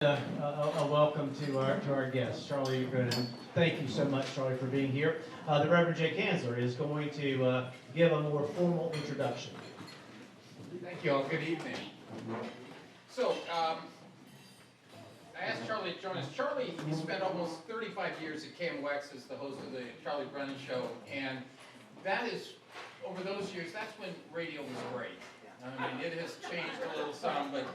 A welcome to our guest, Charlie Brennan. Thank you so much, Charlie, for being here. The Reverend Jay Kanzler is going to give a more formal introduction. Thank you all. Good evening. So, I asked Charlie to join us. Charlie, he spent almost 35 years at KMOX as the host of the Charlie Brennan Show, and that is, over those years, that's when radio was great. I mean, it has changed a little some, but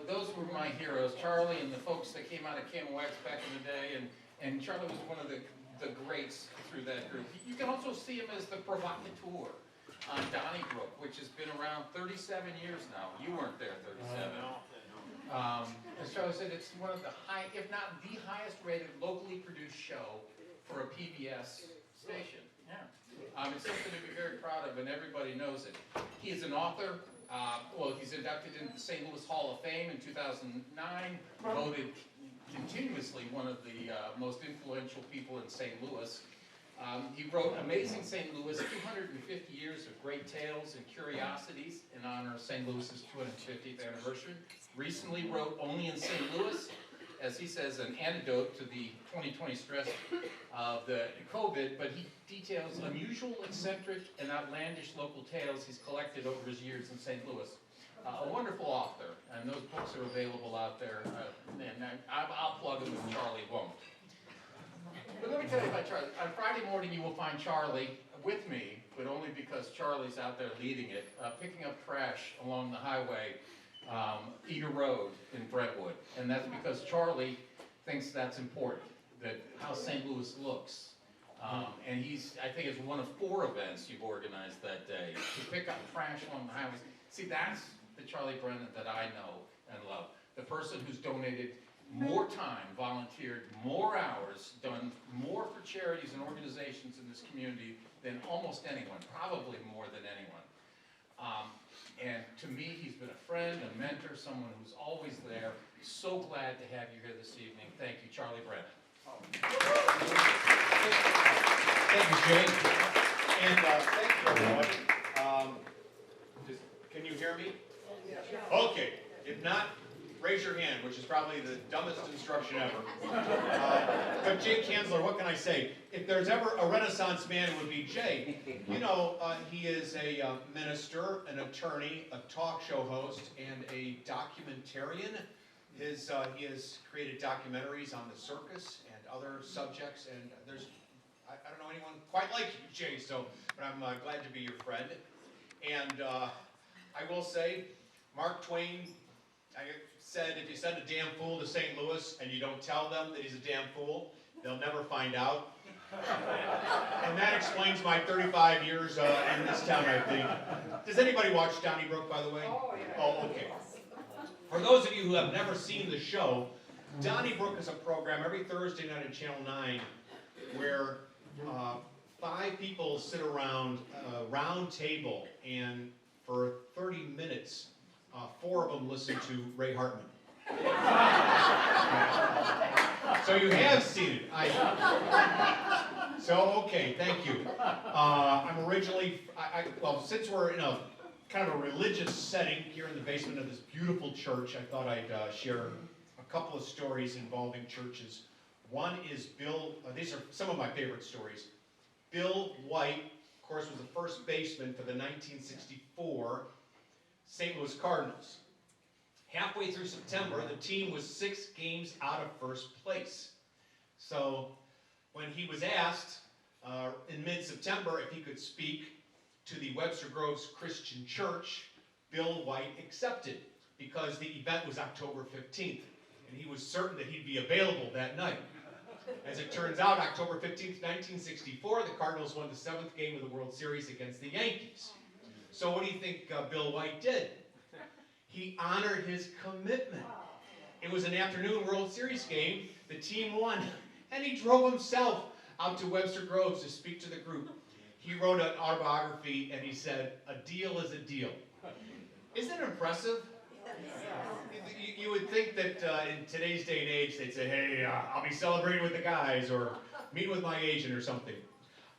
those were my heroes. Charlie and the folks that came out of KMOX back in the day, and Charlie was one of the greats through that group. You can also see him as the provocateur on Donnybrook, which has been around 37 years now. You weren't there 37. As Charlie said, it's one of the high, if not the highest rated locally produced show for a PBS station. Yeah. It's something to be very proud of, and everybody knows it. He is an author. He's inducted into the St. Louis Hall of Fame in 2009, voted continuously one of the most influential people in St. Louis. He wrote Amazing St. Louis, 250 Years of Great Tales and Curiosities in honor of St. Louis's 250th anniversary. Recently wrote Only in St. Louis, as he says, an antidote to the 2020 stress of the COVID, but he details unusual, eccentric, and outlandish local tales he's collected over his years in St. Louis. A wonderful author, and those books are available out there, and I'll plug them if Charlie won't. But let me tell you about Charlie. On Friday morning, you will find Charlie with me, but only because Charlie's out there leading it, picking up trash along the highway, Eager Road in Brentwood. And that's because Charlie thinks that's important, that how St. Louis looks. And I think it's one of 4 events you've organized that day, to pick up trash along the highways. See, that's the Charlie Brennan that I know and love. The person who's donated more time, volunteered more hours, done more for charities and organizations in this community than almost anyone, probably more than anyone. And to me, he's been a friend, a mentor, someone who's always there. So glad to have you here this evening. Thank you, Charlie Brennan. Thank you, Jay. And thank you, everyone. Can you hear me? Okay. If not, raise your hand, which is probably the dumbest instruction ever. But Jay Kanzler, what can I say? If there's ever a Renaissance man, it would be Jay. He is a minister, an attorney, a talk show host, and a documentarian. He has created documentaries on the circus and other subjects, and I don't know anyone quite like you, Jay, but I'm glad to be your friend. And I will say, Mark Twain said, if you send a damn fool to St. Louis and you don't tell them that he's a damn fool, they'll never find out. And that explains my 35 years in this town, I think. Does anybody watch Donnybrook, by the way? Oh, yeah. Oh, okay. For those of you who have never seen the show, Donnybrook is a program every Thursday night on Channel 9 where 5 people sit around a round table, and for 30 minutes, 4 of them listen to Ray Hartman. So you have seen it. So, okay, thank you. I'm originally, since we're in a kind of a religious setting here in the basement of this beautiful church, I thought I'd share a couple of stories involving churches. One is these are some of my favorite stories. Bill White, of course, was the first baseman for the 1964 St. Louis Cardinals. Halfway through September, the team was 6 games out of first place. So when he was asked in mid-September if he could speak to the Webster Groves Christian Church, Bill White accepted because the event was October 15th, and he was certain that he'd be available that night. As it turns out, October 15th, 1964, the Cardinals won the 7th game of the World Series against the Yankees. So what do you think Bill White did? He honored his commitment. It was an afternoon World Series game. The team won, and he drove himself out to Webster Groves to speak to the group. He wrote an autobiography, and he said, "A deal is a deal." Isn't it impressive? You would think that in today's day and age, they'd say, "Hey, I'll be celebrating with the guys," or meeting with my agent or something.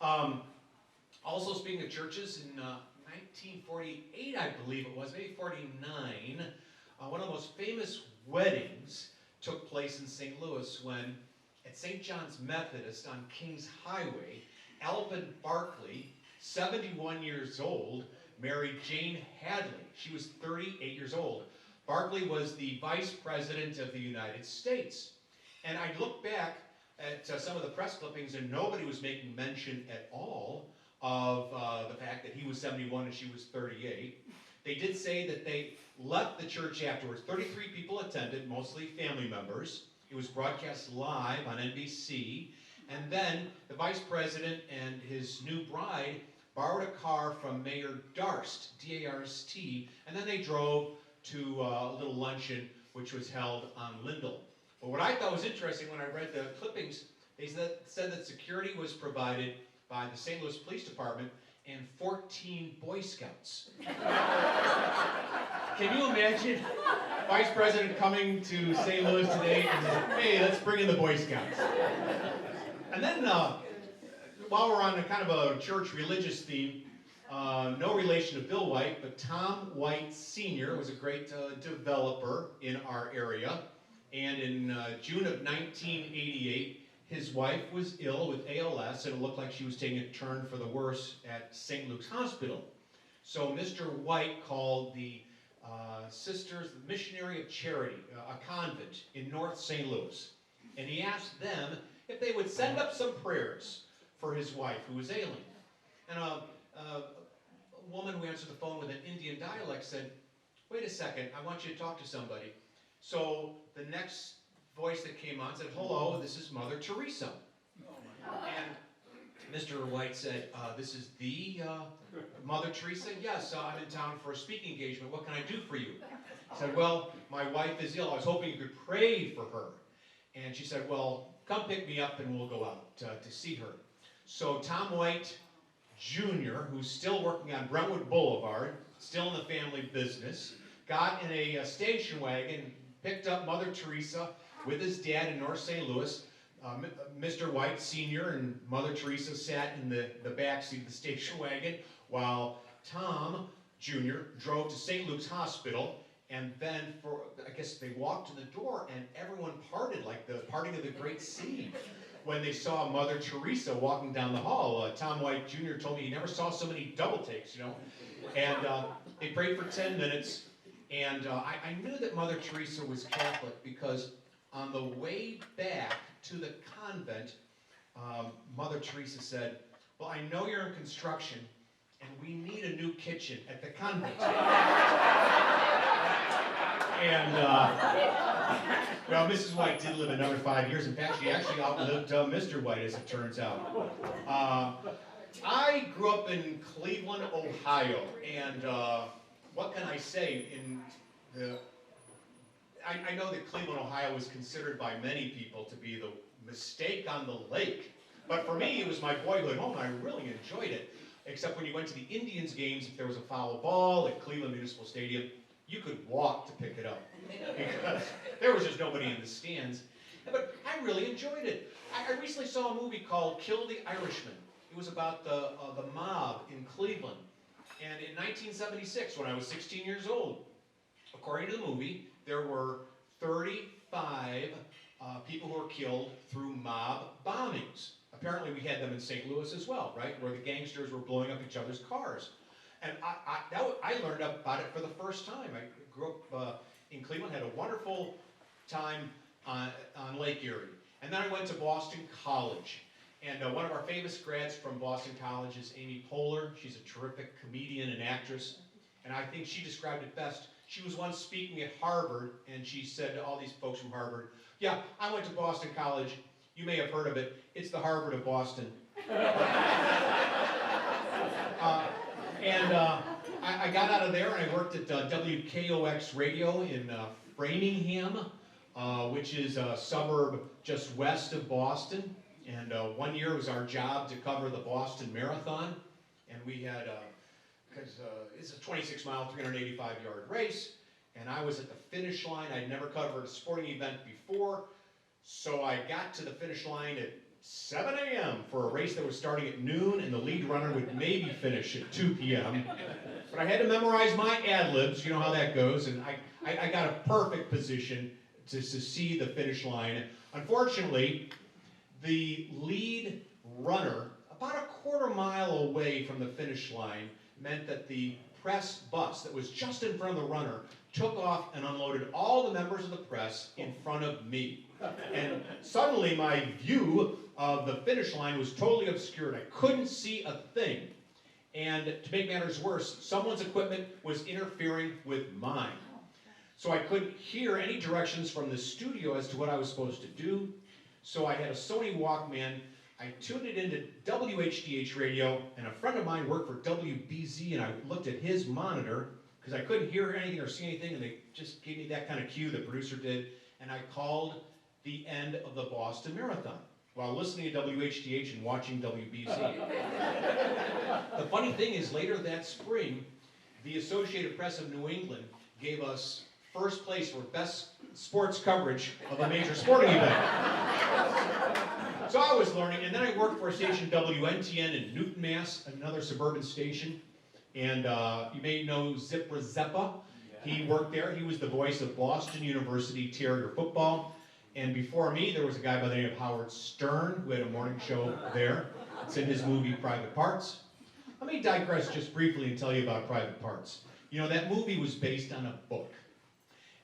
Also, speaking of churches, in 1948, I believe it was, maybe 49, one of the most famous weddings took place in St. Louis when, at St. John's Methodist on Kings Highway, Alvin Barkley, 71 years old, married Jane Hadley. She was 38 years old. Barkley was the Vice President of the United States. And I looked back at some of the press clippings, and nobody was making mention at all of the fact that he was 71 and she was 38. They did say that they left the church afterwards. 33 people attended, mostly family members. It was broadcast live on NBC. And then the vice president and his new bride borrowed a car from Mayor Darst, D-A-R-S-T, and then they drove to a little luncheon which was held on Lindell. But what I thought was interesting when I read the clippings, they said that security was provided by the St. Louis Police Department and 14 Boy Scouts. Can you imagine Vice President coming to St. Louis today and saying, hey, let's bring in the Boy Scouts. And then, while we're on a kind of a church religious theme, no relation to Bill White, but Tom White Sr. was a great developer in our area. And in June of 1988, his wife was ill with ALS, and it looked like she was taking a turn for the worse at St. Luke's Hospital. So Mr. White called the Sisters, the Missionary of Charity, a convent in North St. Louis. And he asked them if they would send up some prayers for his wife who was ailing. And a woman who answered the phone with an Indian dialect said, wait a second, I want you to talk to somebody. So the next voice that came on said, hello, this is Mother Teresa. And Mr. White said, this is the Mother Teresa? Yes, I'm in town for a speaking engagement. What can I do for you? I said, well, my wife is ill. I was hoping you could pray for her. And she said, well, come pick me up and we'll go out to see her. So Tom White Jr., who's still working on Brentwood Boulevard, still in the family business, got in a station wagon, picked up Mother Teresa with his dad in North St. Louis. Mr. White Sr. and Mother Teresa sat in the back seat of the station wagon while Tom Jr. drove to St. Luke's Hospital. And then, I guess they walked to the door and everyone parted like the parting of the Great Sea when they saw Mother Teresa walking down the hall. Tom White Jr. told me he never saw so many double takes, you know. And they prayed for 10 minutes. And I knew that Mother Teresa was Catholic because on the way back to the convent, Mother Teresa said, well, I know you're in construction and we need a new kitchen at the convent. And, well, Mrs. White did live another 5 years. In fact, she actually outlived Mr. White, as it turns out. I grew up in Cleveland, Ohio, and what can I say? I know that Cleveland, Ohio was considered by many people to be the mistake on the lake. But for me, it was my boyhood home, and I really enjoyed it. Except when you went to the Indians games, if there was a foul ball at Cleveland Municipal Stadium, you could walk to pick it up because there was just nobody in the stands. But I really enjoyed it. I recently saw a movie called Kill the Irishman. It was about the mob in Cleveland. And in 1976, when I was 16 years old, according to the movie, there were 35 people who were killed through mob bombings. Apparently we had them in St. Louis as well, right, where the gangsters were blowing up each other's cars. And I learned about it for the first time. I grew up in Cleveland, had a wonderful time on Lake Erie. And then I went to Boston College. And one of our famous grads from Boston College is Amy Poehler. She's a terrific comedian and actress. And I think she described it best. She was once speaking at Harvard, and she said to all these folks from Harvard, yeah, I went to Boston College. You may have heard of it. It's the Harvard of Boston. I got out of there and I worked at WKOX Radio in Framingham, which is a suburb just west of Boston. And 1 year was our job to cover the Boston Marathon. And we had, because it's a 26-mile, 385-yard race. And I was at the finish line. I'd never covered a sporting event before. So I got to the finish line at 7 a.m. for a race that was starting at noon, and the lead runner would maybe finish at 2 p.m. But I had to memorize my ad-libs, you know how that goes, and I got a perfect position to see the finish line. Unfortunately, the lead runner, about a quarter mile away from the finish line, meant that the press bus that was just in front of the runner took off and unloaded all the members of the press in front of me. And suddenly my view of the finish line was totally obscured. I couldn't see a thing. And to make matters worse, someone's equipment was interfering with mine. So I couldn't hear any directions from the studio as to what I was supposed to do. So I had a Sony Walkman. I tuned it into WHDH radio, and a friend of mine worked for WBZ, and I looked at his monitor, because I couldn't hear anything or see anything, and they just gave me that kind of cue, the producer did, and I called the end of the Boston Marathon while listening to WHDH and watching WBZ. The funny thing is, later that spring, the Associated Press of New England gave us first place for best sports coverage of a major sporting event. So I was learning, and then I worked for station WNTN in Newton, Mass., another suburban station. And you may know Zip Zeppa. He worked there. He was the voice of Boston University Terrier football. And before me, there was a guy by the name of Howard Stern, who had a morning show there. It's in his movie Private Parts. Let me digress just briefly and tell you about Private Parts. You know, that movie was based on a book.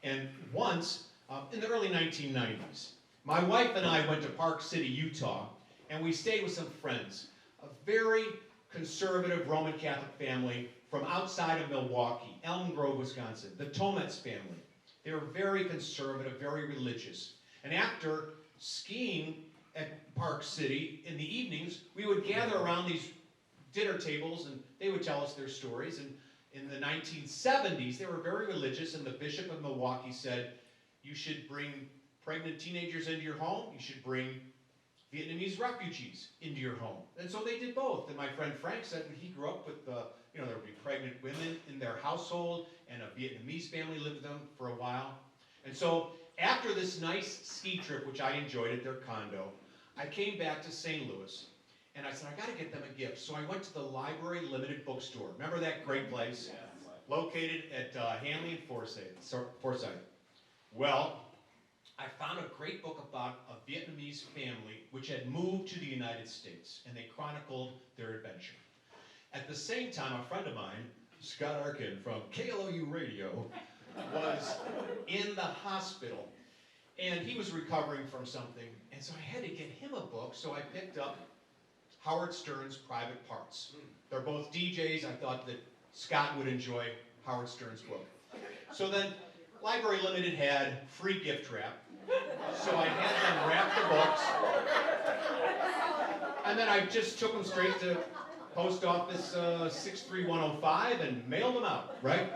And once, in the early 1990s, my wife and I went to Park City, Utah, and we stayed with some friends. A very conservative Roman Catholic family from outside of Milwaukee, Elm Grove, Wisconsin, the Tomets family. They were very conservative, very religious. And after skiing at Park City in the evenings, we would gather around these dinner tables and they would tell us their stories. And in the 1970s, they were very religious, and the Bishop of Milwaukee said, you should bring pregnant teenagers into your home, you should bring Vietnamese refugees into your home. And so they did both. And my friend Frank said when he grew up with, there would be pregnant women in their household, and a Vietnamese family lived with them for a while. And so after this nice ski trip, which I enjoyed at their condo, I came back to St. Louis, and I said, I got to get them a gift. So I went to the Library Limited Bookstore. Remember that great place? Yeah. Located at Hanley and Forsyth. Well, I found a great book about a Vietnamese family which had moved to the United States, and they chronicled their adventure. At the same time, a friend of mine, Scott Arkin from KLOU Radio, was in the hospital, and he was recovering from something, and so I had to get him a book, so I picked up Howard Stern's Private Parts. They're both DJs. I thought that Scott would enjoy Howard Stern's book. So then, Library Limited had free gift wrap, so I had them wrap the books, and then I just took them straight to Post Office 63105 and mailed them out, right?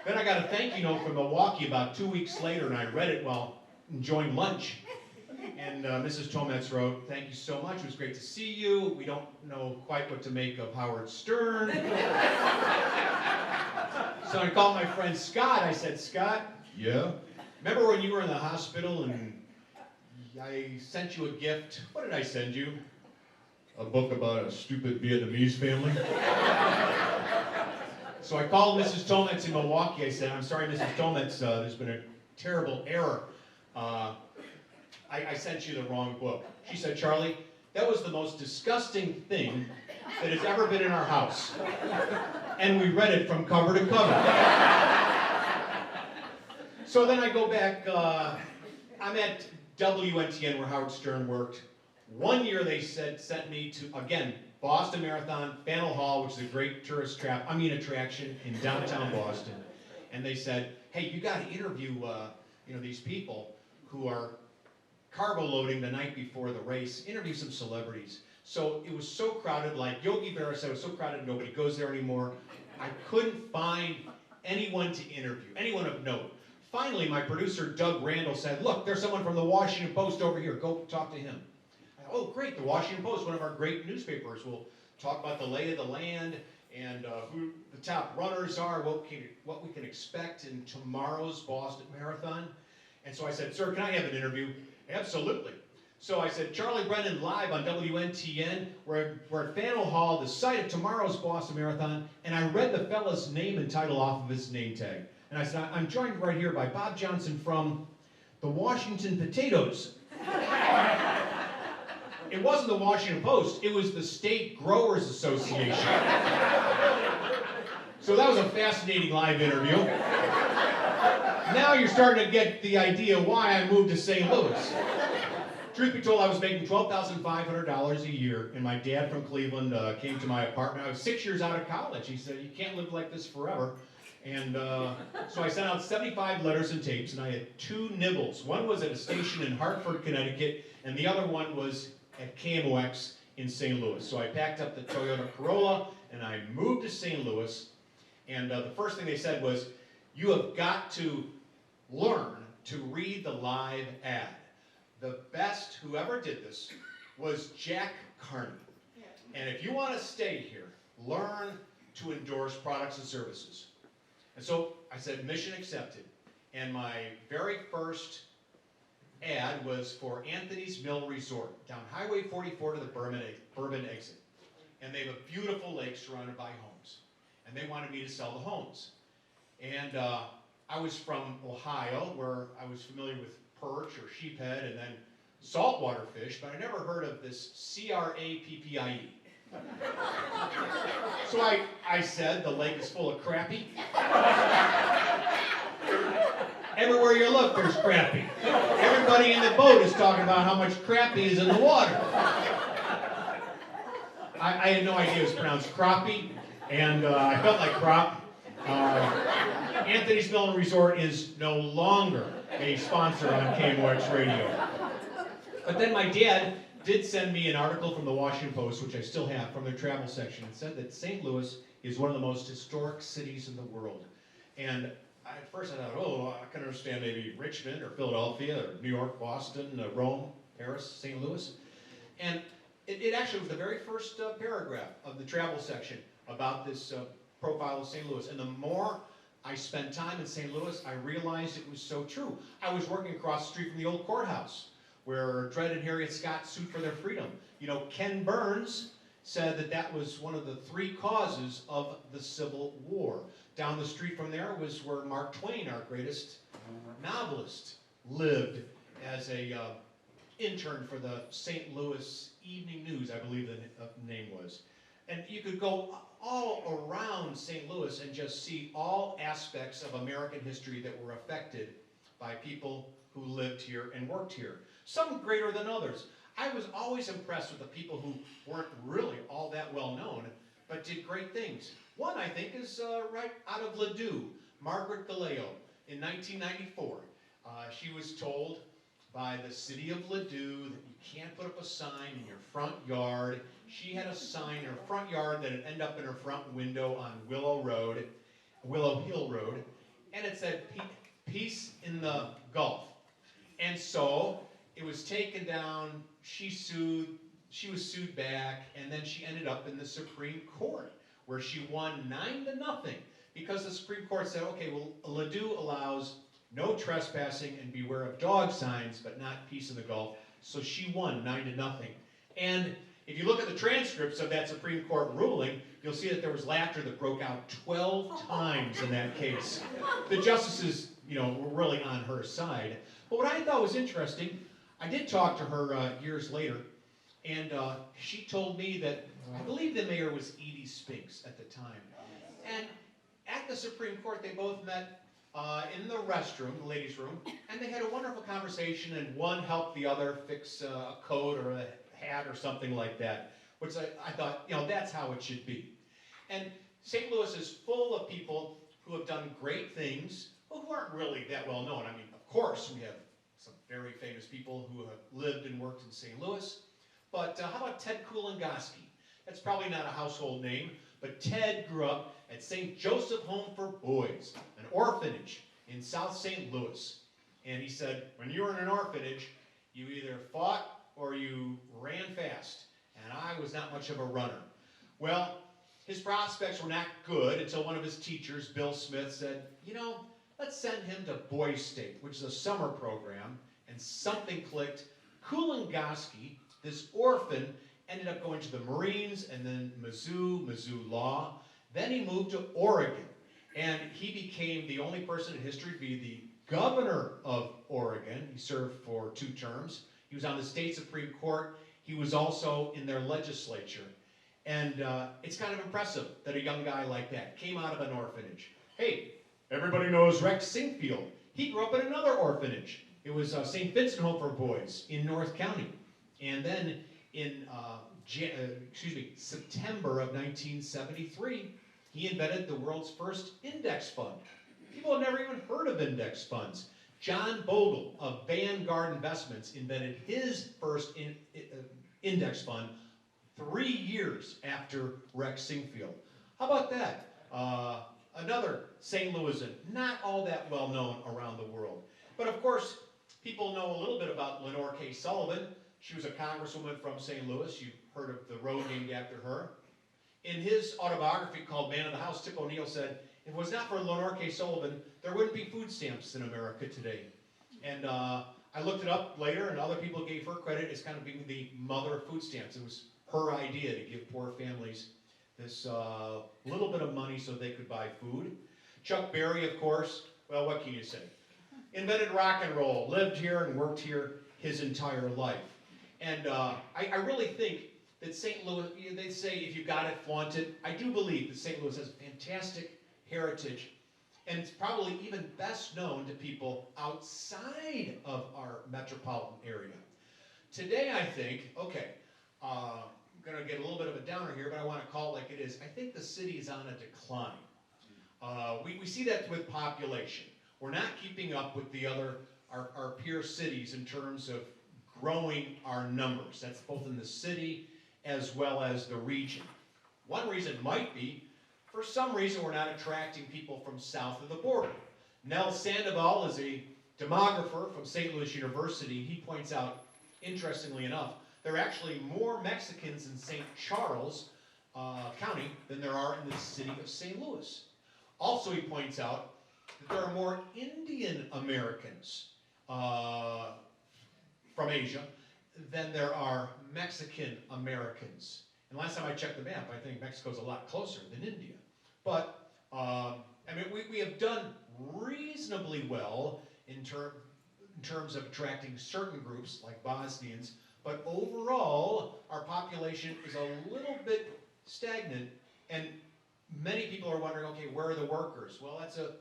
Then I got a thank you note from Milwaukee about 2 weeks later, and I read it while enjoying lunch. And Mrs. Tomets wrote, thank you so much, it was great to see you. We don't know quite what to make of Howard Stern. So I called my friend Scott. I said, Scott, yeah? Remember when you were in the hospital and I sent you a gift? What did I send you? A book about a stupid Vietnamese family? So I called Mrs. Tomets in Milwaukee. I said, I'm sorry, Mrs. Tomets, there's been a terrible error. I sent you the wrong book. She said, Charlie, that was the most disgusting thing that has ever been in our house. And we read it from cover to cover. So then I go back, I'm at WNTN where Howard Stern worked. 1 year they sent me to, again, Boston Marathon, Faneuil Hall, which is a great tourist attraction in downtown Boston. And they said, hey, you got to interview these people who are carbo loading the night before the race, interview some celebrities. So it was so crowded, like Yogi Berra said, it was so crowded nobody goes there anymore. I couldn't find anyone to interview, anyone of note. Finally, my producer, Doug Randall, said, look, there's someone from the Washington Post over here. Go talk to him. I thought, oh, great, the Washington Post, one of our great newspapers. We'll talk about the lay of the land and who the top runners are, what we can expect in tomorrow's Boston Marathon. And so I said, sir, can I have an interview? Absolutely. So I said, Charlie Brennan live on WNTN. We're at Faneuil Hall, the site of tomorrow's Boston Marathon, and I read the fella's name and title off of his name tag. And I said, I'm joined right here by Bob Johnson from the Washington Potatoes. It wasn't the Washington Post, it was the State Growers Association. So that was a fascinating live interview. Now you're starting to get the idea why I moved to St. Louis. Truth be told, I was making $12,500 a year, and my dad from Cleveland came to my apartment. I was 6 years out of college. He said, "You can't live like this forever." And so I sent out 75 letters and tapes, and I had 2 nibbles. One was at a station in Hartford, Connecticut, and the other one was at KMOX in St. Louis. So I packed up the Toyota Corolla, and I moved to St. Louis. And the first thing they said was, "You have got to learn to read the live ad." The best who ever did this was Jack Carney. And if you want to stay here, learn to endorse products and services. And so I said, mission accepted. And my very first ad was for Anthony's Mill Resort, down Highway 44 to the Bourbon exit. And they have a beautiful lake surrounded by homes. And they wanted me to sell the homes. And I was from Ohio, where I was familiar with perch or sheephead and then saltwater fish, but I never heard of this CRAPPIE. So I said, the lake is full of crappie. Everywhere you look, there's crappie. Everybody in the boat is talking about how much crappie is in the water. I had no idea it was pronounced crappie, and I felt like crop. Anthony's Mill Resort is no longer a sponsor on KMOX Radio. But then my dad did send me an article from the Washington Post, which I still have, from their travel section. It said that St. Louis is one of the most historic cities in the world. And at first I thought, oh, I can understand maybe Richmond or Philadelphia or New York, Boston, Rome, Paris, St. Louis. And it actually was the very first paragraph of the travel section about this profile of St. Louis. And the more I spent time in St. Louis, I realized it was so true. I was working across the street from the old courthouse, where Dred and Harriet Scott sued for their freedom. You know, Ken Burns said that that was one of the 3 causes of the Civil War. Down the street from there was where Mark Twain, our greatest novelist, lived as a intern for the St. Louis Evening News, I believe the name was. And you could go all around St. Louis and just see all aspects of American history that were affected by people who lived here and worked here. Some greater than others. I was always impressed with the people who weren't really all that well known, but did great things. One, I think, is right out of Ladue, Margaret Galeo, in 1994. She was told by the city of Ladue that you can't put up a sign in your front yard. She had a sign in her front yard that would end up in her front window on Willow Hill Road, and it said, "Peace in the Gulf." And so it was taken down, she was sued back, and then she ended up in the Supreme Court, where she won 9-0, because the Supreme Court said, okay, well, Ladue allows no trespassing and beware of dog signs, but not peace in the Gulf, so she won 9-0. And if you look at the transcripts of that Supreme Court ruling, you'll see that there was laughter that broke out 12 times in that case. The justices, were really on her side. But what I thought was interesting, I did talk to her years later, and she told me that, I believe the mayor was Edie Spinks at the time. And at the Supreme Court, they both met in the restroom, the ladies' room, and they had a wonderful conversation, and one helped the other fix a coat or a hat or something like that, which I thought, that's how it should be. And St. Louis is full of people who have done great things, but who aren't really that well known. I mean, of course, we have some very famous people who have lived and worked in St. Louis, but how about Ted Kulangoski? That's probably not a household name, but Ted grew up at St. Joseph Home for Boys, an orphanage in South St. Louis. And he said, when you were in an orphanage, you either fought or you ran fast. And I was not much of a runner. Well, his prospects were not good until one of his teachers, Bill Smith, said, let's send him to Boys State, which is a summer program. And something clicked. Kulangoski, this orphan, ended up going to the Marines and then Mizzou Law. Then he moved to Oregon. And he became the only person in history to be the governor of Oregon. He served for 2 terms. He was on the state Supreme Court. He was also in their legislature. And it's kind of impressive that a young guy like that came out of an orphanage. Hey, everybody knows Rex Singfield. He grew up in another orphanage. It was St. Vincent Home for Boys in North County. And then in September of 1973, he invented the world's first index fund. People have never even heard of index funds. John Bogle of Vanguard Investments invented his first index fund 3 years after Rex Singfield. How about that? Another St. Louisan, not all that well known around the world. But of course, people know a little bit about Lenore K. Sullivan. She was a congresswoman from St. Louis. You've heard of the road named after her. In his autobiography called Man of the House, Tip O'Neill said, if it was not for Lenore K. Sullivan, there wouldn't be food stamps in America today. And I looked it up later, and other people gave her credit as kind of being the mother of food stamps. It was her idea to give poor families this little bit of money so they could buy food. Chuck Berry, of course, well, what can you say? Invented rock and roll, lived here and worked here his entire life. And I really think that St. Louis, they say if you got it, flaunt it. I do believe that St. Louis has fantastic heritage, and it's probably even best known to people outside of our metropolitan area. Today, I think, okay, I'm going to get a little bit of a downer here, but I want to call it like it is. I think the city is on a decline. We see that with population. We're not keeping up with the other, our peer cities in terms of growing our numbers. That's both in the city as well as the region. One reason might be, for some reason, we're not attracting people from south of the border. Nell Sandoval is a demographer from St. Louis University. He points out, interestingly enough, there are actually more Mexicans in St. Charles County than there are in the city of St. Louis. Also, he points out that there are more Indian Americans from Asia than there are Mexican Americans. And last time I checked the map, I think Mexico's a lot closer than India. But, I mean, we have done reasonably well in terms of attracting certain groups, like Bosnians, but overall, our population is a little bit stagnant, and many people are wondering, okay, where are the workers? Well, that's a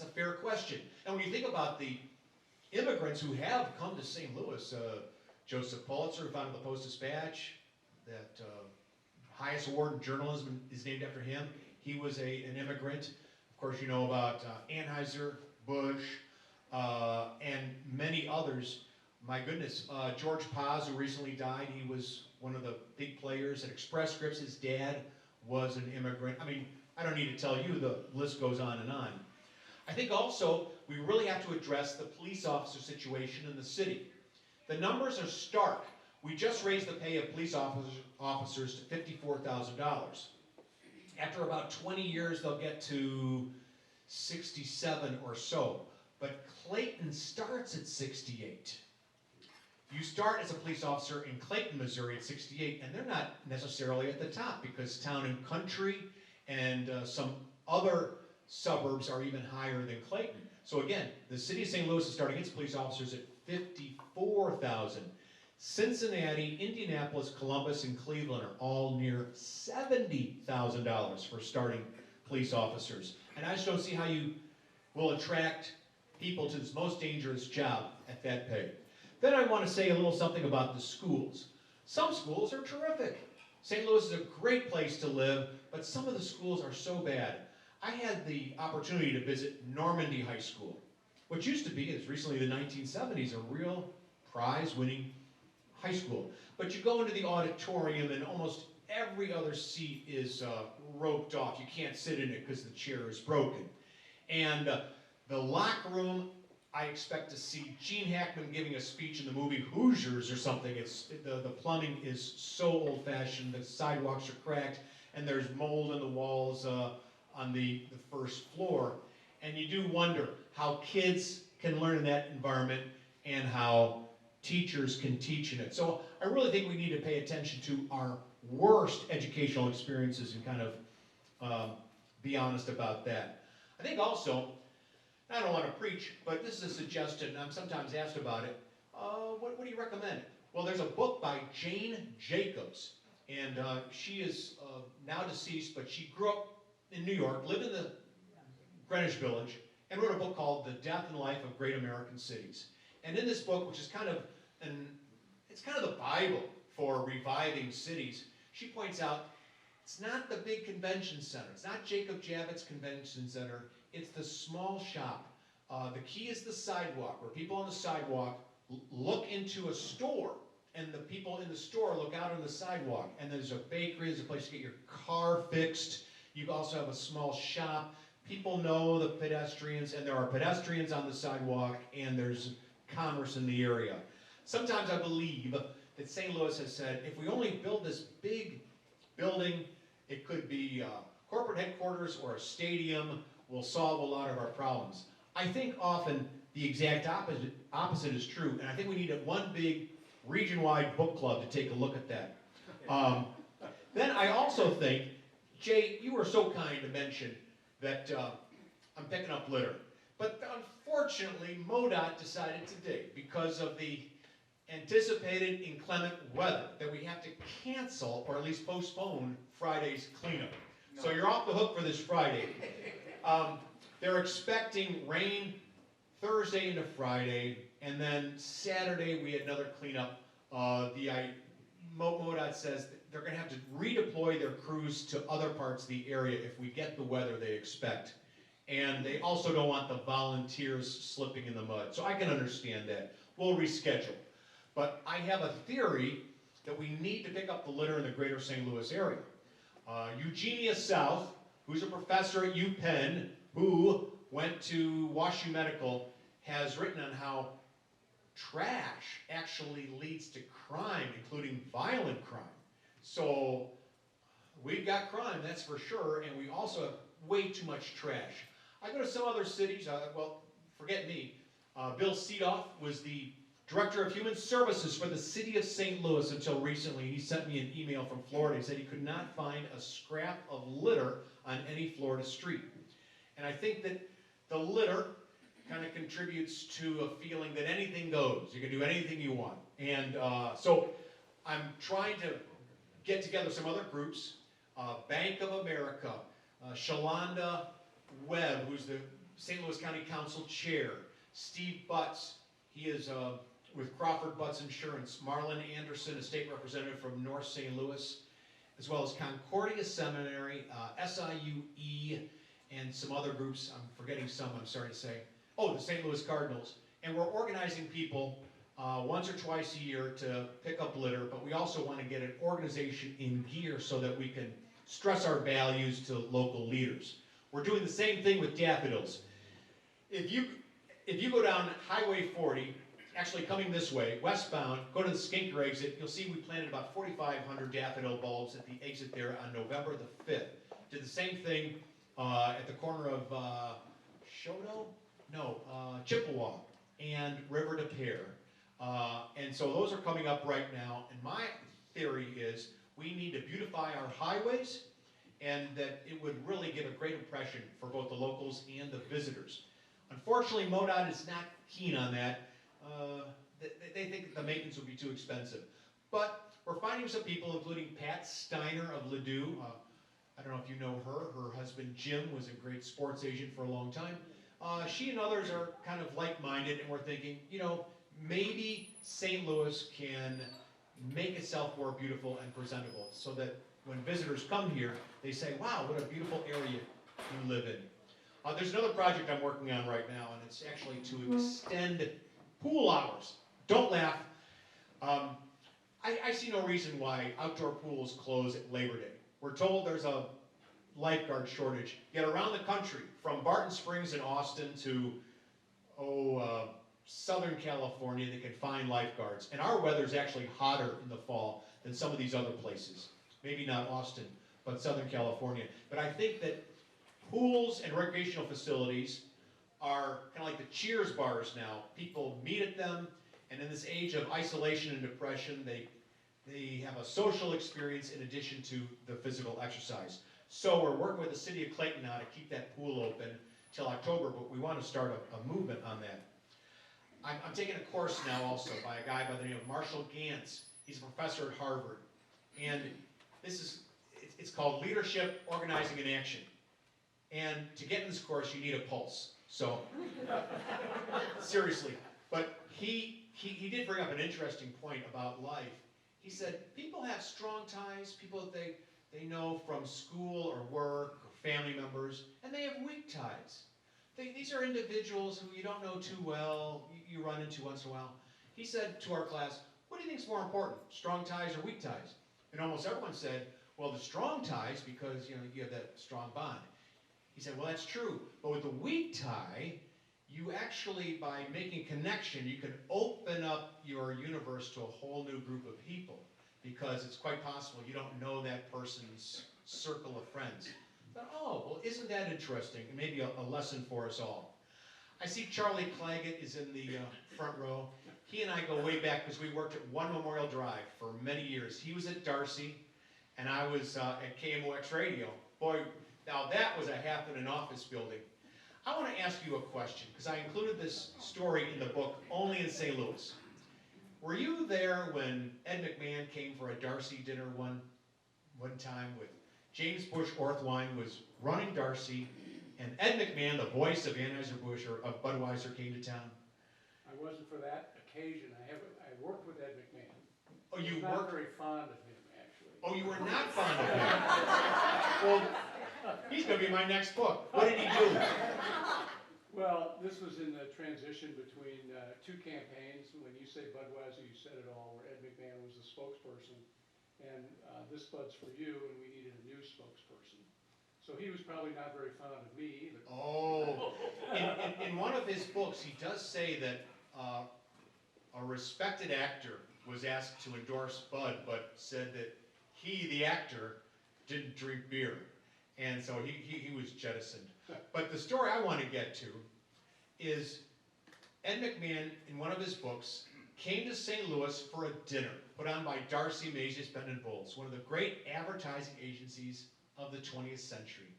fair question. And when you think about the immigrants who have come to St. Louis, Joseph Pulitzer, who founded the Post-Dispatch, that highest award in journalism is named after him. He was an immigrant. Of course, you know about Anheuser, Busch, and many others. My goodness, George Paz, who recently died, he was one of the big players at Express Scripts. His dad was an immigrant. I mean, I don't need to tell you, the list goes on and on. I think also we really have to address the police officer situation in the city. The numbers are stark. We just raised the pay of police officers to $54,000. After about 20 years, they'll get to 67 or so. But Clayton starts at 68. You start as a police officer in Clayton, Missouri at 68, and they're not necessarily at the top because Town and Country and some other suburbs are even higher than Clayton. So again, the city of St. Louis is starting its police officers at $54,000. Cincinnati, Indianapolis, Columbus, and Cleveland are all near $70,000 for starting police officers. And I just don't see how you will attract people to this most dangerous job at that pay. Then I want to say a little something about the schools. Some schools are terrific. St. Louis is a great place to live, but some of the schools are so bad. I had the opportunity to visit Normandy High School, which used to be, as recently the 1970s, a real prize-winning high school. But you go into the auditorium and almost every other seat is roped off. You can't sit in it because the chair is broken. And the locker room, I expect to see Gene Hackman giving a speech in the movie Hoosiers or something. The plumbing is so old-fashioned, the sidewalks are cracked, and there's mold in the walls on the first floor. And you do wonder how kids can learn in that environment and how teachers can teach in it. So I really think we need to pay attention to our worst educational experiences and kind of be honest about that. I think also I don't want to preach, but this is a suggestion, I'm sometimes asked about it. What do you recommend? Well, there's a book by Jane Jacobs, and she is now deceased, but she grew up in New York, lived in the Greenwich Village, and wrote a book called The Death and Life of Great American Cities. And in this book, which is it's kind of the Bible for reviving cities, she points out it's not the big convention center. It's not Jacob Javits Convention Center. It's the small shop. The key is the sidewalk, where people on the sidewalk look into a store, and the people in the store look out on the sidewalk. And there's a bakery, there's a place to get your car fixed. You also have a small shop. People know the pedestrians, and there are pedestrians on the sidewalk, and there's commerce in the area. Sometimes I believe that St. Louis has said, if we only build this big building, it could be corporate headquarters or a stadium, will solve a lot of our problems. I think often the exact opposite is true, and I think we need one big region-wide book club to take a look at that. Then I also think, Jay, you were so kind to mention that I'm picking up litter. But unfortunately, MoDOT decided today, because of the anticipated inclement weather, that we have to cancel, or at least postpone, Friday's cleanup. No. So you're off the hook for this Friday. They're expecting rain Thursday into Friday, and then Saturday we had another cleanup. MoDOT says that they're going to have to redeploy their crews to other parts of the area if we get the weather they expect. And they also don't want the volunteers slipping in the mud. So I can understand that. We'll reschedule. But I have a theory that we need to pick up the litter in the greater St. Louis area. Eugenia South, who's a professor at UPenn, who went to WashU Medical, has written on how trash actually leads to crime, including violent crime. So we've got crime, that's for sure, and we also have way too much trash. I go to some other cities, well, forget me. Bill Seedoff was the Director of Human Services for the city of St. Louis until recently. He sent me an email from Florida. He said he could not find a scrap of litter on any Florida street. And I think that the litter kind of contributes to a feeling that anything goes. You can do anything you want. And so I'm trying to get together some other groups. Bank of America, Shalonda Webb, who's the St. Louis County Council Chair, Steve Butts, he is with Crawford Butts Insurance, Marlon Anderson, a state representative from North St. Louis, as well as Concordia Seminary, SIUE, and some other groups. I'm forgetting some, I'm sorry to say. Oh, the St. Louis Cardinals. And we're organizing people once or twice a year to pick up litter, but we also want to get an organization in gear so that we can stress our values to local leaders. We're doing the same thing with daffodils. If you go down Highway 40, actually coming this way, westbound, go to the Skinker exit, you'll see we planted about 4,500 daffodil bulbs at the exit there on November the 5th. Did the same thing at the corner of Shoto? No, Chippewa and River de Pere. And so those are coming up right now, and my theory is we need to beautify our highways, and that it would really give a great impression for both the locals and the visitors. Unfortunately, MoDOT is not keen on that. They think the maintenance would be too expensive. But we're finding some people, including Pat Steiner of Ladue. I don't know if you know her. Her husband, Jim, was a great sports agent for a long time. She and others are kind of like-minded, and we're thinking, you know, maybe St. Louis can make itself more beautiful and presentable so that when visitors come here, they say, wow, what a beautiful area you live in. There's another project I'm working on right now, and it's actually to extend pool hours. Don't laugh. I see no reason why outdoor pools close at Labor Day. We're told there's a lifeguard shortage. Yet around the country, from Barton Springs in Austin to, Southern California, they can find lifeguards. And our weather's actually hotter in the fall than some of these other places. Maybe not Austin, but Southern California. But I think that pools and recreational facilities are kind of like the Cheers bars now. People meet at them, and in this age of isolation and depression, they have a social experience in addition to the physical exercise. So we're working with the city of Clayton now to keep that pool open. till October, but we want to start a movement on that. I'm taking a course now also by a guy by the name of Marshall Gantz. He's a professor at Harvard. And it's called Leadership, Organizing, and Action. And to get in this course, you need a pulse. So, seriously. But he did bring up an interesting point about life. He said, people have strong ties, people that they know from school or work or family members, and they have weak ties. These are individuals who you don't know too well, you run into once in a while. He said to our class, what do you think is more important, strong ties or weak ties? And almost everyone said, well, the strong ties, because you have that strong bond. He said, well, that's true, but with the weak tie, you actually, by making connection, you can open up your universe to a whole new group of people, because it's quite possible you don't know that person's circle of friends. But, oh, well, isn't that interesting? And maybe a lesson for us all. I see Charlie Claggett is in the front row. He and I go way back because we worked at One Memorial Drive for many years. He was at Darcy, and I was at KMOX Radio. Boy, now that was a half in an office building. I want to ask you a question, because I included this story in the book only in St. Louis. Were you there when Ed McMahon came for a Darcy dinner one time with James Bush Orthwine was running Darcy, and Ed McMahon, the voice of Anheuser-Busch or of Budweiser, came to town? I wasn't for that occasion. I worked with Ed McMahon. Oh, you I was not worked? very fond of him, actually. Oh, you were not fond of him. Well, he's going to be my next book. What did he do? Well, this was in the transition between two campaigns. When you say Budweiser, you said it all, where Ed McMahon was the spokesperson. And this Bud's for you, and we needed a new spokesperson. So he was probably not very fond of me either. Oh, in one of his books, he does say that a respected actor was asked to endorse Bud, but said that he, the actor, didn't drink beer. And so he was jettisoned. But the story I want to get to is Ed McMahon, in one of his books, came to St. Louis for a dinner put on by Darcy Mazius Benton Bowles, one of the great advertising agencies of the 20th century.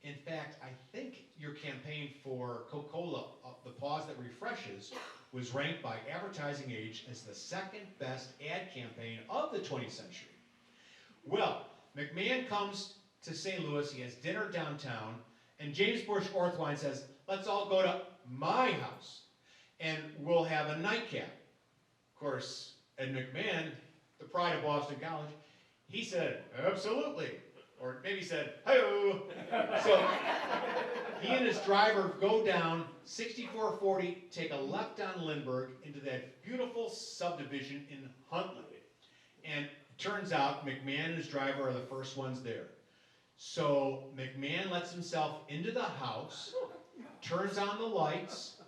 In fact, I think your campaign for Coca-Cola, the pause that refreshes, was ranked by Advertising Age as the second best ad campaign of the 20th century. Well, McMahon comes to St. Louis, he has dinner downtown, and James Bush Orthwine says, let's all go to my house, and we'll have a nightcap. Of course, Ed McMahon, the pride of Boston College, he said, absolutely. Or maybe he said, hey-o. So he and his driver go down 6440, take a left on Lindbergh into that beautiful subdivision in Huntley. And it turns out McMahon and his driver are the first ones there. So McMahon lets himself into the house, turns on the lights,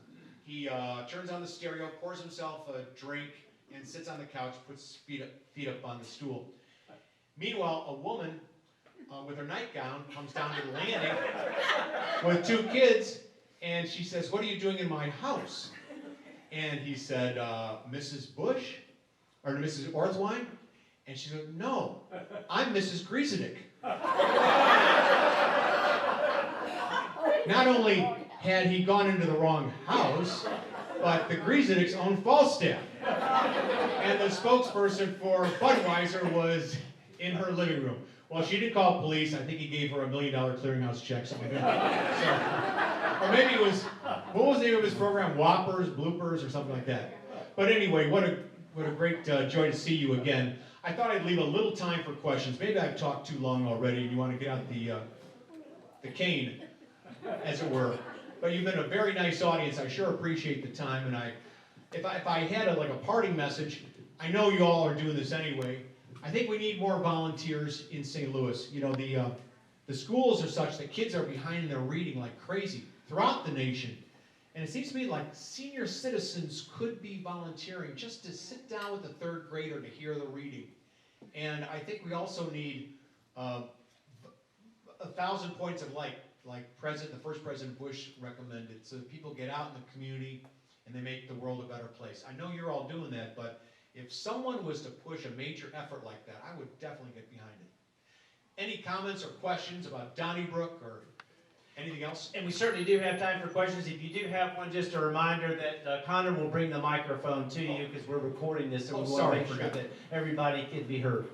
he turns on the stereo, pours himself a drink, and sits on the couch, puts feet up on the stool. Meanwhile, a woman with her nightgown comes down to the landing with two kids, and she says, what are you doing in my house? And he said, Mrs. Bush, or Mrs. Orthwine? And she said, no, I'm Mrs. Griesenig. Not only had he gone into the wrong house, but the Griesenig's own Falstaff. And the spokesperson for Budweiser was in her living room. Well, she didn't call police. I think he gave her $1 million clearinghouse check, something like that. So, or maybe it was, what was the name of his program? Whoppers, Bloopers, or something like that. But anyway, what a great joy to see you again. I thought I'd leave a little time for questions. Maybe I've talked too long already, and you want to get out the cane, as it were. But you've been a very nice audience. I sure appreciate the time. And if I had a parting message, I know you all are doing this anyway. I think we need more volunteers in St. Louis. You know, the schools are such that kids are behind in their reading like crazy throughout the nation. And it seems to me like senior citizens could be volunteering just to sit down with the third grader to hear the reading. And I think we also need 1,000 points of light, like the first President Bush recommended, so that people get out in the community and they make the world a better place. I know you're all doing that, but if someone was to push a major effort like that, I would definitely get behind it. Any comments or questions about Donnybrook or Anything else? And we certainly do have time for questions. If you do have one, just a reminder that Connor will bring the microphone to you because we're recording this, so we want to make sure that everybody can be heard.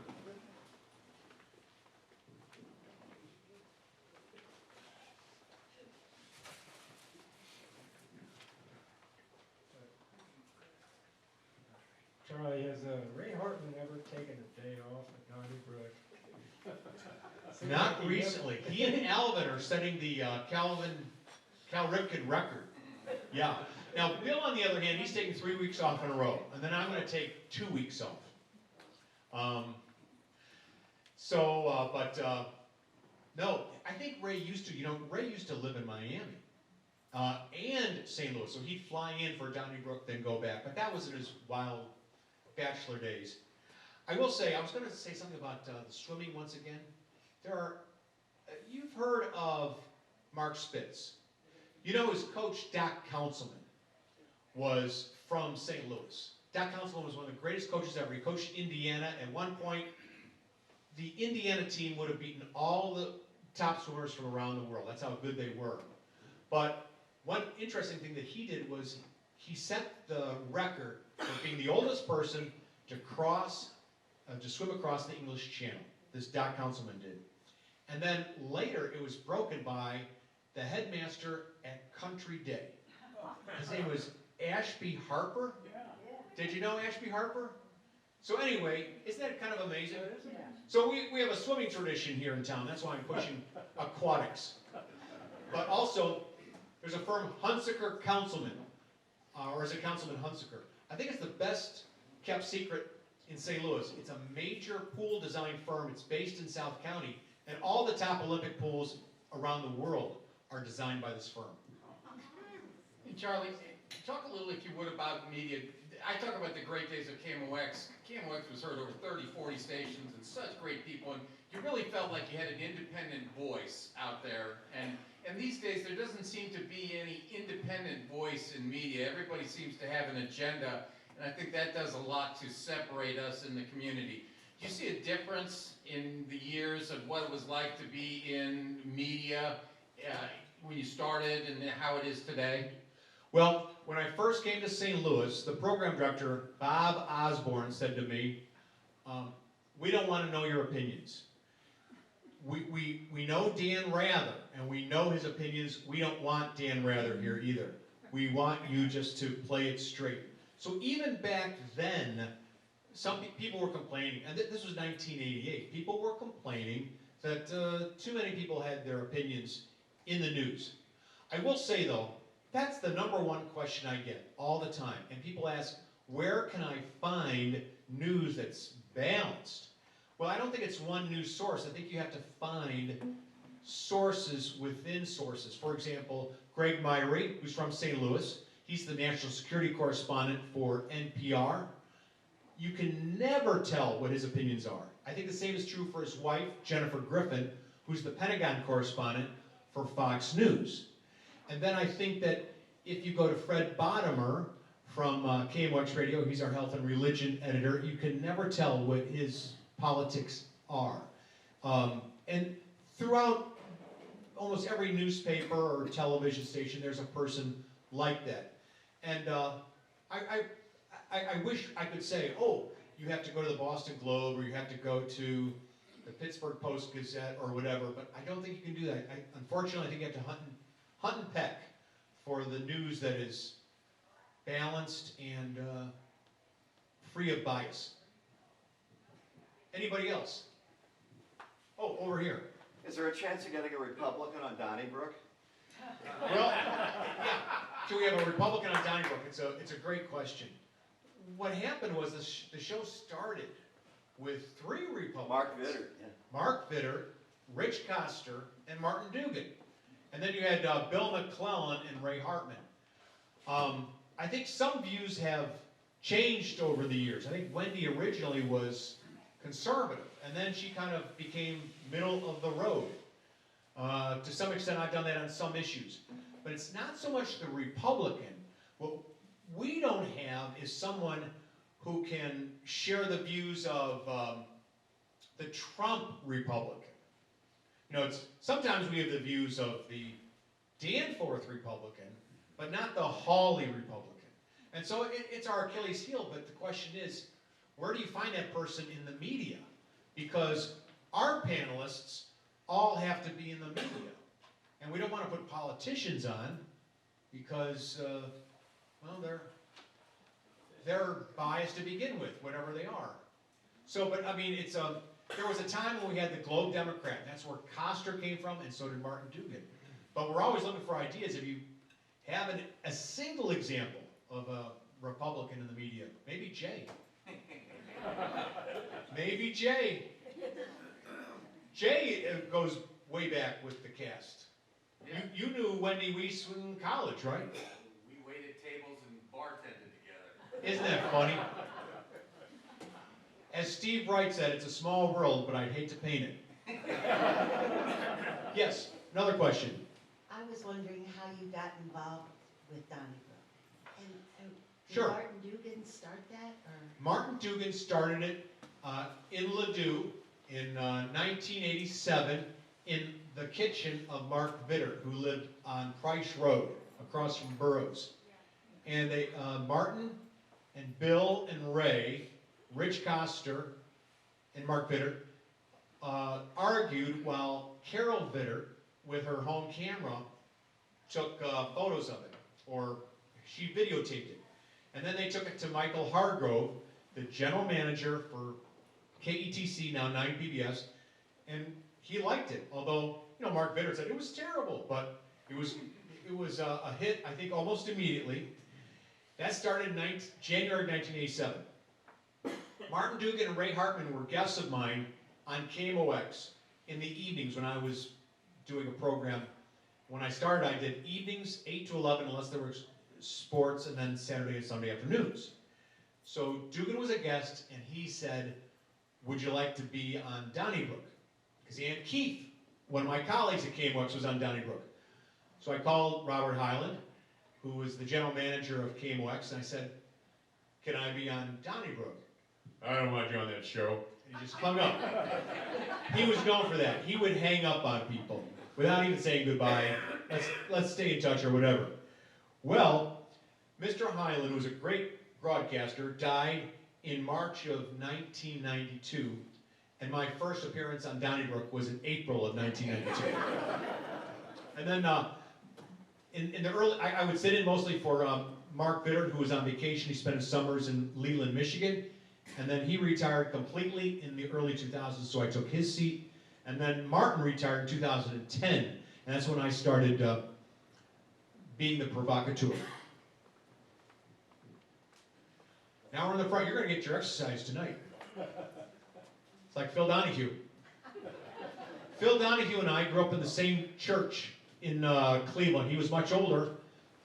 Charlie, has Ray Hartman ever taken a day off at Donnybrook? Not recently. He and Alvin are setting the Cal Ripken record. Yeah. Now, Bill, on the other hand, he's taking 3 weeks off in a row, and then I'm going to take 2 weeks off. No, I think Ray used to, Ray used to live in Miami and St. Louis, so he'd fly in for Donnybrook, then go back. But that was in his wild bachelor days. I will say, I was going to say something about the swimming once again. There are, you've heard of Mark Spitz. You know his coach, Doc Councilman, was from St. Louis. Doc Councilman was one of the greatest coaches ever. He coached Indiana. At one point, the Indiana team would have beaten all the top swimmers from around the world. That's how good they were. But one interesting thing that he did was he set the record for being the oldest person to swim across the English Channel. This Doc Councilman did. And then later it was broken by the headmaster at Country Day. His name was Ashby Harper. Did you know Ashby Harper? So anyway, isn't that kind of amazing? So we have a swimming tradition here in town. That's why I'm pushing aquatics. But also, there's a firm, Hunsaker Councilman, or is it Councilman Hunsaker? I think it's the best kept secret in St. Louis. It's a major pool design firm. It's based in South County, and all the top Olympic pools around the world are designed by this firm. Hey, Charlie, talk a little, if you would, about media. I talk about the great days of KMOX. KMOX was heard over 30, 40 stations, and such great people, and you really felt like you had an independent voice out there. And these days, there doesn't seem to be any independent voice in media. Everybody seems to have an agenda, and I think that does a lot to separate us in the community. Do you see a difference in the years of what it was like to be in media when you started and how it is today? Well, when I first came to St. Louis, the program director, Bob Osborne, said to me, we don't want to know your opinions. We know Dan Rather, and we know his opinions. We don't want Dan Rather here either. We want you just to play it straight. So even back then, some people were complaining, and this was 1988, people were complaining that too many people had their opinions in the news. I will say though, that's the number one question I get all the time. And people ask, where can I find news that's balanced? Well, I don't think it's one news source. I think you have to find sources within sources. For example, Greg Myrie, who's from St. Louis, he's the national security correspondent for NPR. You can never tell what his opinions are. I think the same is true for his wife, Jennifer Griffin, who's the Pentagon correspondent for Fox News. And then I think that if you go to Fred Bottomer from KMOX Radio, he's our health and religion editor, you can never tell what his politics are. And throughout almost every newspaper or television station, there's a person like that. And I wish I could say, oh, you have to go to the Boston Globe or you have to go to the Pittsburgh Post-Gazette or whatever, but I don't think you can do that. Unfortunately, I think you have to hunt and peck for the news that is balanced and free of bias. Anybody else? Oh, over here. Is there a chance of getting a Republican on Donnybrook? Well, yeah. So we have a Republican on Donnybrook. It's a great question. What happened was the show started with 3 Republicans. Mark Vitter. Yeah. Mark Vitter, Rich Koster, and Martin Dugan. And then you had Bill McClellan and Ray Hartman. I think some views have changed over the years. I think Wendy originally was conservative, and then she kind of became middle of the road. To some extent, I've done that on some issues. But it's not so much the Republican. What we don't have is someone who can share the views of the Trump Republican. You know, sometimes we have the views of the Danforth Republican, but not the Hawley Republican. And so it's our Achilles heel, but the question is, where do you find that person in the media? Because our panelists all have to be in the media. And we don't want to put politicians on because, well, they're biased to begin with, whatever they are. So, but I mean, there was a time when we had the Globe Democrat. That's where Koster came from, and so did Martin Dugan. But we're always looking for ideas. If you have a single example of a Republican in the media, maybe Jay. Maybe Jay. Jay goes way back with the cast. Yeah. You knew Wendy Weiss in college, right? We waited tables and bartended together. Isn't that funny? As Steve Wright said, it's a small world, but I'd hate to paint it. Yes, another question. I was wondering how you got involved with Donnybrook. And did Sure. Martin Dugan start that, or? Martin Dugan started it in Ladue in 1987 in the kitchen of Mark Vitter, who lived on Price Road across from Burroughs. And they, Martin and Bill and Ray, Rich Koster and Mark Vitter, argued while Carol Vitter, with her home camera, took photos of it, or she videotaped it. And then they took it to Michael Hargrove, the general manager for KETC, now 9 PBS, and he liked it. Although, you know, Mark Vitter said it was terrible, but it was a hit, I think, almost immediately. That started in January 1987. Martin Dugan and Ray Hartman were guests of mine on KMOX in the evenings when I was doing a program. When I started, I did evenings, 8 to 11, unless there was sports, and then Saturday and Sunday afternoons. So Dugan was a guest, and he said, would you like to be on Donnybrook? Because Aunt Keith, one of my colleagues at KMOX, was on Donnybrook. So I called Robert Hyland, who was the general manager of KMOX, and I said, can I be on Donnybrook? I don't want you on that show. And he just hung up. He was known for that. He would hang up on people without even saying goodbye. Let's stay in touch or whatever. Well, Mr. Hyland, who was a great broadcaster, died in March of 1992, and my first appearance on Donnybrook was in April of 1992. And then in the early, I would sit in mostly for Mark Vitter, who was on vacation. He spent his summers in Leland, Michigan, and then he retired completely in the early 2000s, so I took his seat. And then Martin retired in 2010, and that's when I started being the provocateur. Now we're in the front. You're going to get your exercise tonight. It's like Phil Donahue. Phil Donahue and I grew up in the same church in Cleveland. He was much older,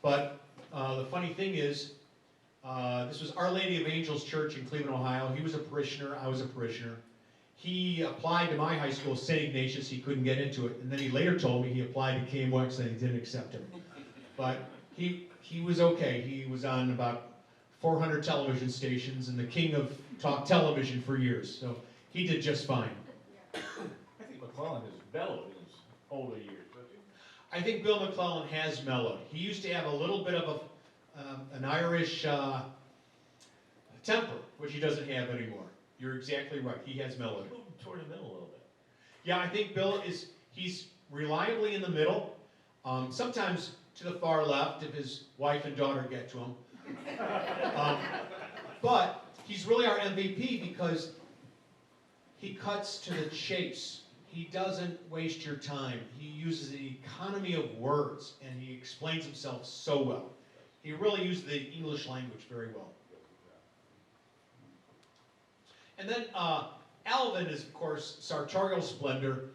but the funny thing is, this was Our Lady of Angels Church in Cleveland, Ohio. He was a parishioner. I was a parishioner. He applied to my high school, St. Ignatius. He couldn't get into it. And then he later told me he applied to KMOX and they didn't accept him. But he was okay. He was on about 400 television stations and the king of talk television for years. So he did just fine. I think McClellan has bellowed in his older years, don't you? I think Bill McClellan has mellowed. He used to have a little bit of an Irish temper, which he doesn't have anymore. You're exactly right. He has mellowed. Move toward the middle a little bit. Yeah, I think Bill he's reliably in the middle. Sometimes to the far left if his wife and daughter get to him. But he's really our MVP because he cuts to the chase. He doesn't waste your time. He uses the economy of words, and he explains himself so well. He really used the English language very well. And then Alvin is, of course, sartorial splendor.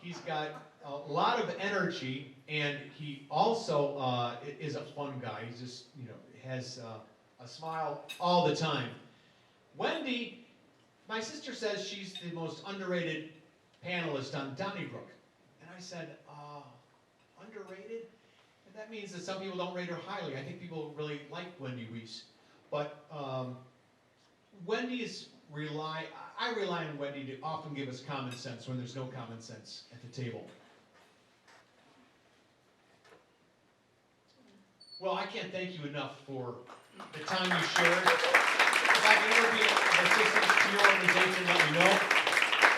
He's got a lot of energy, and he also is a fun guy. He's just, you know, has a smile all the time. Wendy, my sister says she's the most underrated panelist on Donnybrook. And I said, underrated? And that means that some people don't rate her highly. I think people really like Wendy Weiss. But I rely on Wendy to often give us common sense when there's no common sense at the table. Well, I can't thank you enough for the time you shared. If I can ever be of assistance to your organization, let me know.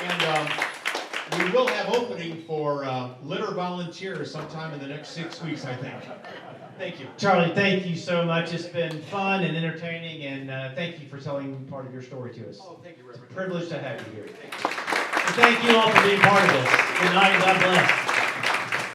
And we will have opening for litter volunteers sometime in the next 6 weeks, I think. Thank you. Charlie, thank you so much. It's been fun and entertaining, and thank you for telling part of your story to us. Oh, thank you, Reverend. Privileged to have you here. And thank you all for being part of this. Good night. God bless.